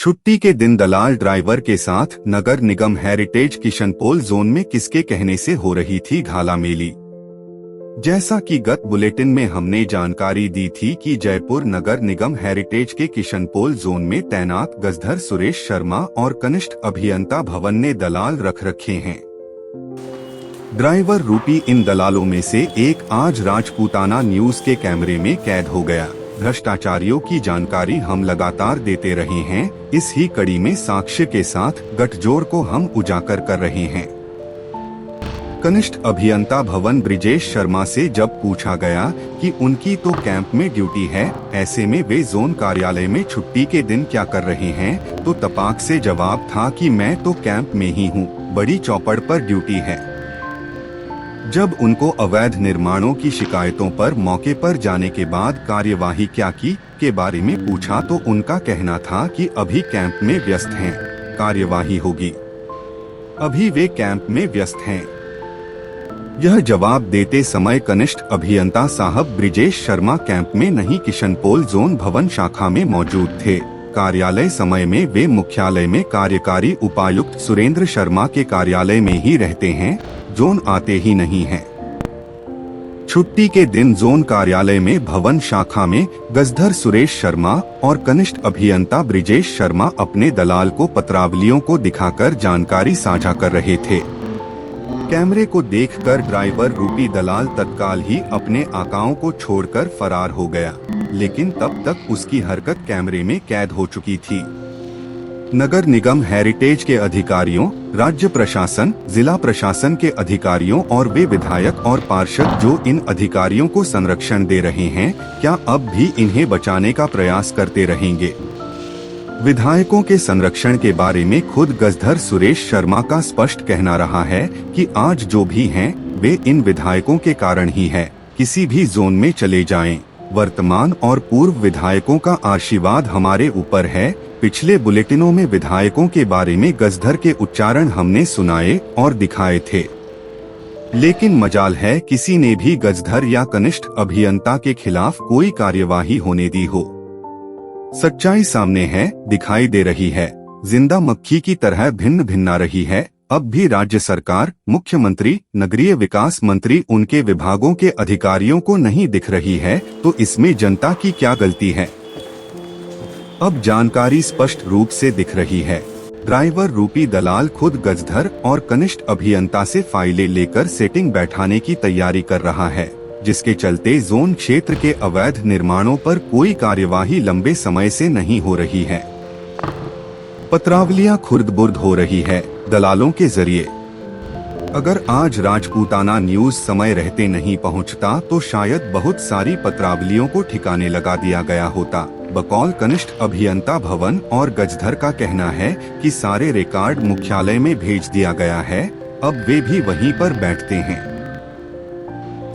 छुट्टी के दिन दलाल ड्राइवर के साथ नगर निगम हेरिटेज किशनपोल जोन में किसके कहने से हो रही थी घाला मेली। जैसा कि गत बुलेटिन में हमने जानकारी दी थी कि जयपुर नगर निगम हेरिटेज के किशनपोल जोन में तैनात गजधर सुरेश शर्मा और कनिष्ठ अभियंता भवन ने दलाल रख रखे हैं। ड्राइवर रूपी इन दलालों में से एक आज राजपूताना न्यूज के कैमरे में कैद हो गया। भ्रष्टाचारियों की जानकारी हम लगातार देते रहे हैं। इस ही कड़ी में साक्ष्य के साथ गठजोड़ को हम उजागर कर रहे हैं। कनिष्ठ अभियंता भवन ब्रिजेश शर्मा से जब पूछा गया कि उनकी तो कैंप में ड्यूटी है, ऐसे में वे जोन कार्यालय में छुट्टी के दिन क्या कर रहे हैं, तो तपाक से जवाब था कि मैं तो कैंप में ही हूँ, बड़ी चौपड़ पर ड्यूटी है। जब उनको अवैध निर्माणों की शिकायतों पर मौके पर जाने के बाद कार्यवाही क्या की के बारे में पूछा तो उनका कहना था कि अभी कैंप में व्यस्त हैं, कार्यवाही होगी, अभी वे कैंप में व्यस्त हैं। यह जवाब देते समय कनिष्ठ अभियंता साहब ब्रिजेश शर्मा कैंप में नहीं किशनपोल जोन भवन शाखा में मौजूद थे। कार्यालय समय में वे मुख्यालय में कार्यकारी उपायुक्त सुरेंद्र शर्मा के कार्यालय में ही रहते हैं, जोन आते ही नहीं हैं। छुट्टी के दिन जोन कार्यालय में भवन शाखा में गजधर सुरेश शर्मा और कनिष्ठ अभियंता ब्रिजेश शर्मा अपने दलाल को पत्रावलियों को दिखाकर जानकारी साझा कर रहे थे। कैमरे को देखकर ड्राइवर रूपी दलाल तत्काल ही अपने आकाओं को छोड़कर फरार हो गया, लेकिन तब तक उसकी हरकत कैमरे में कैद हो चुकी थी। नगर निगम हेरिटेज के अधिकारियों, राज्य प्रशासन, जिला प्रशासन के अधिकारियों और वे विधायक और पार्षद जो इन अधिकारियों को संरक्षण दे रहे हैं, क्या अब भी इन्हें बचाने का प्रयास करते रहेंगे? विधायकों के संरक्षण के बारे में खुद गजधर सुरेश शर्मा का स्पष्ट कहना रहा है कि आज जो भी हैं, वे इन विधायकों के कारण ही है। किसी भी जोन में चले जाएं, वर्तमान और पूर्व विधायकों का आशीर्वाद हमारे ऊपर है। पिछले बुलेटिनों में विधायकों के बारे में गजधर के उच्चारण हमने सुनाए और दिखाए थे, लेकिन मजाल है किसी ने भी गजधर या कनिष्ठ अभियंता के खिलाफ कोई कार्यवाही होने दी हो। सच्चाई सामने है, दिखाई दे रही है, जिंदा मक्खी की तरह भिन्न भिन्न रही है। अब भी राज्य सरकार, मुख्यमंत्री, नगरीय विकास मंत्री उनके विभागों के अधिकारियों को नहीं दिख रही है, तो इसमें जनता की क्या गलती है? अब जानकारी स्पष्ट रूप से दिख रही है। ड्राइवर रूपी दलाल खुद गजधर और कनिष्ठ अभियंता से फाइलें लेकर सेटिंग बैठाने की तैयारी कर रहा है, जिसके चलते जोन क्षेत्र के अवैध निर्माणों पर कोई कार्यवाही लंबे समय से नहीं हो रही है। पत्रावलियां खुर्द-बुर्द हो रही है दलालों के जरिए। अगर आज राजपूताना न्यूज समय रहते नहीं पहुंचता तो शायद बहुत सारी पत्रावलियों को ठिकाने लगा दिया गया होता। बकौल कनिष्ठ अभियंता भवन और गजधर का कहना है कि सारे रिकॉर्ड मुख्यालय में भेज दिया गया है, अब वे भी वहीं पर बैठते हैं।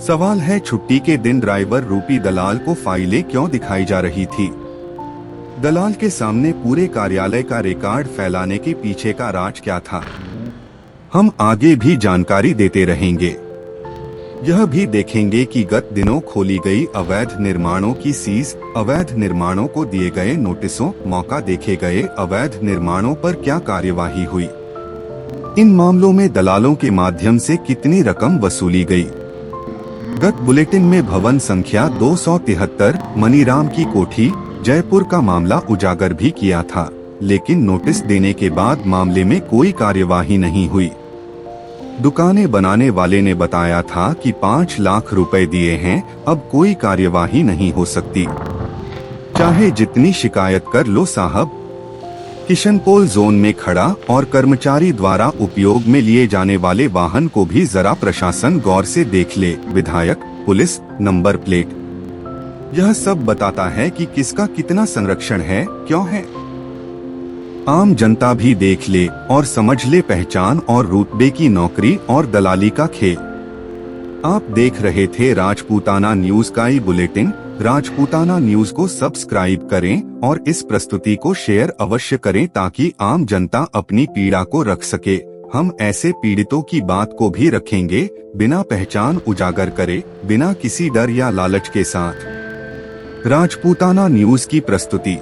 सवाल है, छुट्टी के दिन ड्राइवर रूपी दलाल को फाइलें क्यों दिखाई जा रही थी? दलाल के सामने पूरे कार्यालय का रिकॉर्ड फैलाने के पीछे का राज क्या था? हम आगे भी जानकारी देते रहेंगे। यह भी देखेंगे कि गत दिनों खोली गई अवैध निर्माणों की सीज, अवैध निर्माणों को दिए गए नोटिसों, मौका देखे गए अवैध निर्माणों पर क्या कार्यवाही हुई। इन मामलों में दलालों के माध्यम से कितनी रकम वसूली गई। गत बुलेटिन में भवन संख्या 273 मनीराम की कोठी जयपुर का मामला उजागर भी किया था, लेकिन नोटिस देने के बाद मामले में कोई कार्यवाही नहीं हुई। दुकानें बनाने वाले ने बताया था कि 5 लाख रुपए दिए हैं, अब कोई कार्यवाही नहीं हो सकती, चाहे जितनी शिकायत कर लो साहब। किशनपोल जोन में खड़ा और कर्मचारी द्वारा उपयोग में लिए जाने वाले वाहन को भी जरा प्रशासन गौर से देख ले। विधायक, पुलिस, नंबर प्लेट, यह सब बताता है कि किसका कितना संरक्षण है, क्यों है। आम जनता भी देख ले और समझ ले पहचान और रुतबे की नौकरी और दलाली का खेल। आप देख रहे थे राजपूताना न्यूज का ये बुलेटिन। राजपूताना न्यूज को सब्सक्राइब करें और इस प्रस्तुति को शेयर अवश्य करें ताकि आम जनता अपनी पीड़ा को रख सके। हम ऐसे पीड़ितों की बात को भी रखेंगे, बिना पहचान उजागर करे, बिना किसी डर या लालच के साथ। राजपूताना न्यूज की प्रस्तुति।